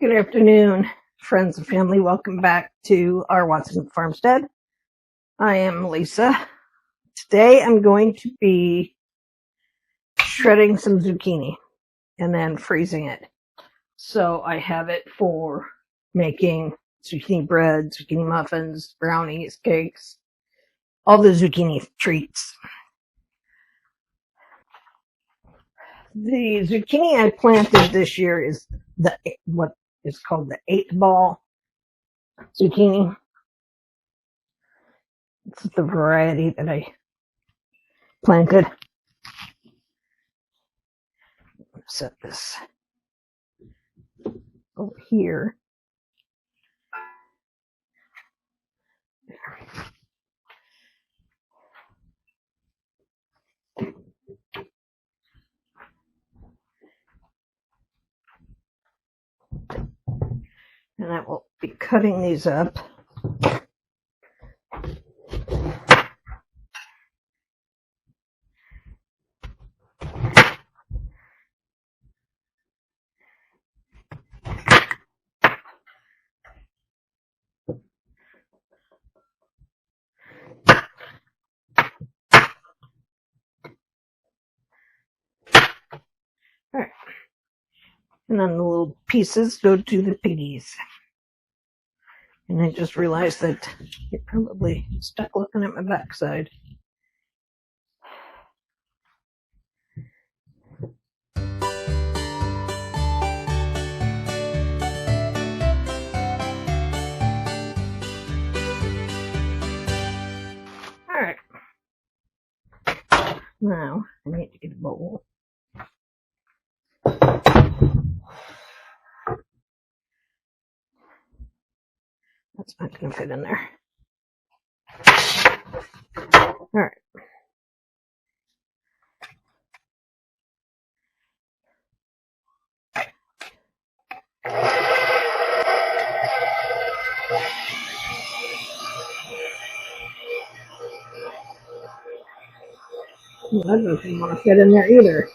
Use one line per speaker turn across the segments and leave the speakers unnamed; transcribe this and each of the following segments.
Good afternoon, friends and family. Welcome back to our Watson Farmstead. I am Lisa. Today I'm going to be shredding some zucchini and then freezing it. So I have it for making zucchini bread, zucchini muffins, brownies, cakes, all the zucchini treats. The zucchini I planted this year is what is called the 8-ball zucchini. It's the variety that I planted. Set this over here. And I will be cutting these up. All right. And then the little pieces go to the piggies. And I just realized that you're probably stuck looking at my backside. All right. Now I need to get a bowl. That's not going to fit in there. All right. That doesn't want to fit in there either.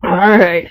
All right.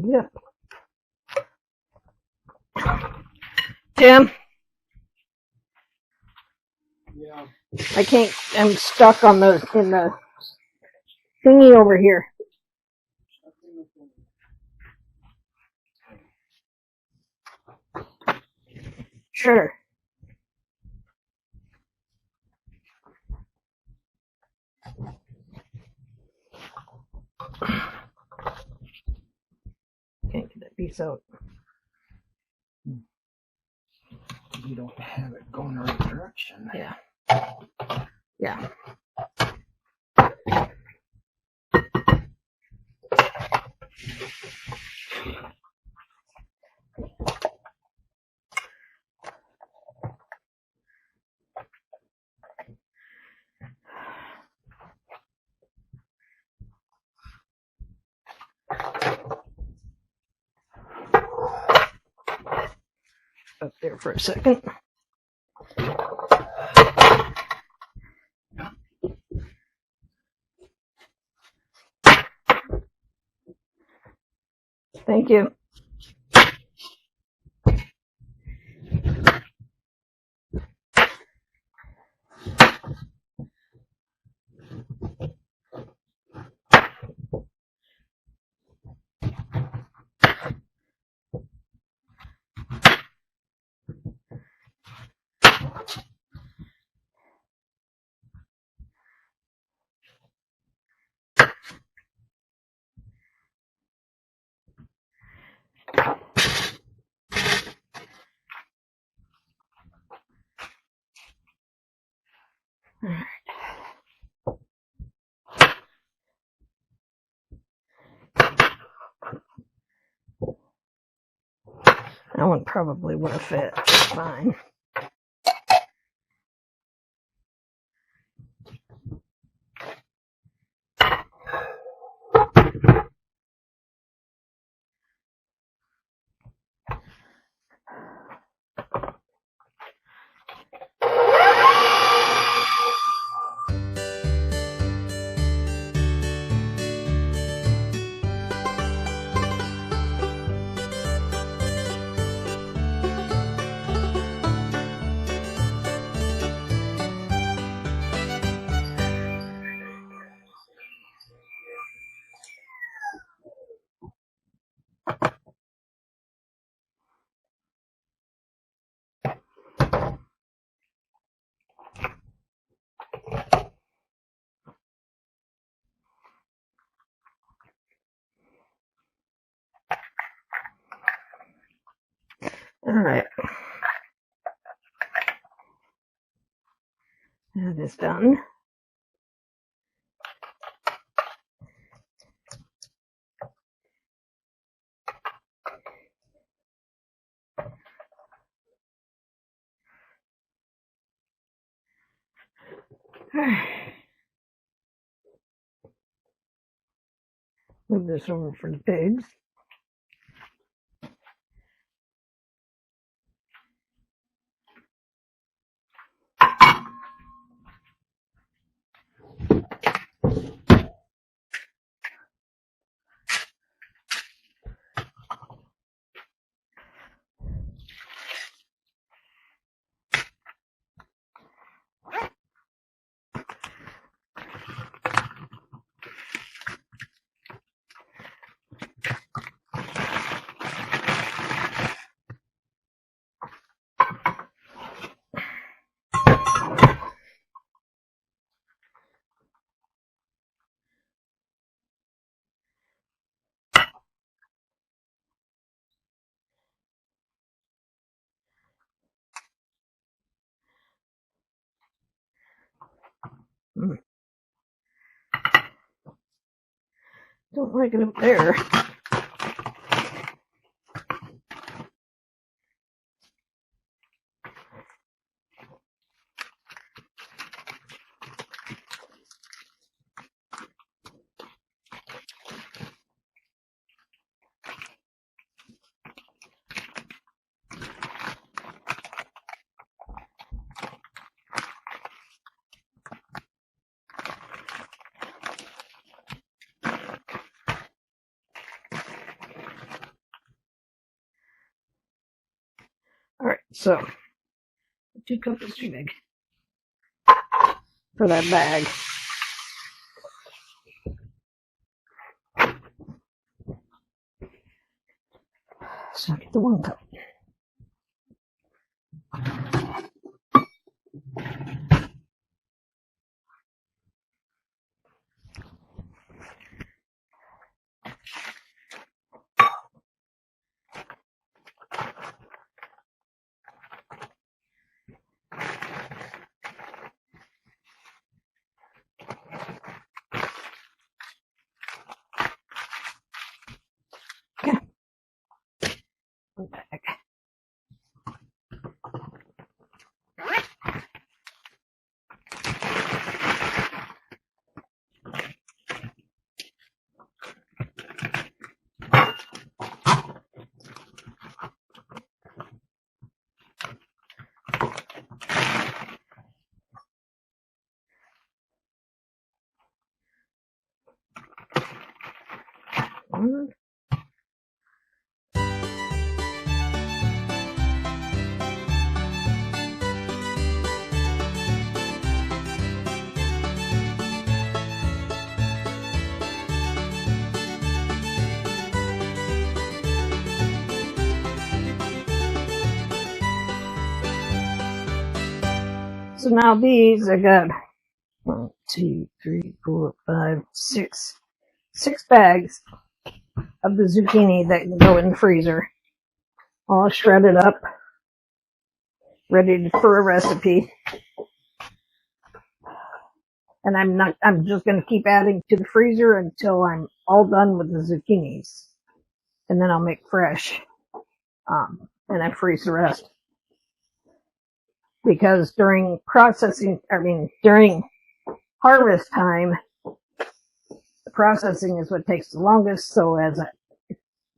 Yeah. Tim?
Yeah.
I can't, I'm stuck on in the thingy over here. Sure. Can't get that piece out.
You don't have it going the right direction.
Yeah. Yeah. Up there for a second. Thank you. That one probably would have fit fine. All right. That is done. Move this over for the pigs. Don't like it up there. All right, so 2 cups is too big for that bag. So I'll get the 1 cup. Okay. 1 bag. One. So now these, I got 1, 2, 3, 4, 5, 6 bags of the zucchini that can go in the freezer, all shredded up, ready for a recipe. And I'm just going to keep adding to the freezer until I'm all done with the zucchinis, and then I'll make fresh. and I freeze the rest. Because during harvest time, the processing is what takes the longest. So as I'm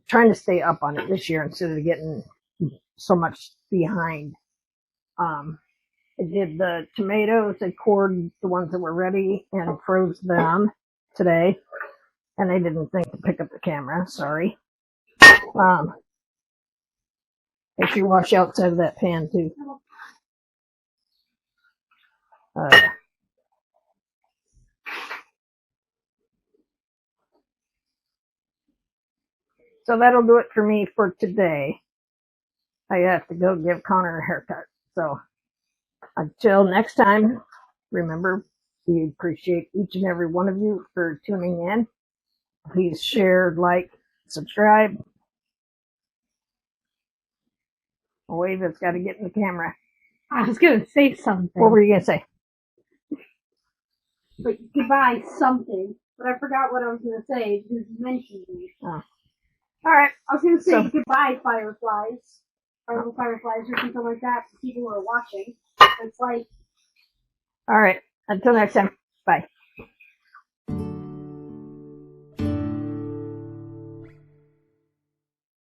trying to stay up on it this year instead of getting so much behind. I did the tomatoes. I cored the ones that were ready and froze them today. And I didn't think to pick up the camera. Sorry. Make sure you wash outside of that pan too. So that'll do it for me for today. I have to go give Connor a haircut. So until next time, remember, we appreciate each and every one of you for tuning in. Please share, like, subscribe. Wave has got to get in the camera.
I was going to say something.
What were you going to say?
But goodbye something. But I forgot what I was going to say because you mentioned me.
Oh. All right.
I was going to say goodbye, fireflies. Or little fireflies or something like that for people who are watching. It's like...
All right. Until next time. Bye.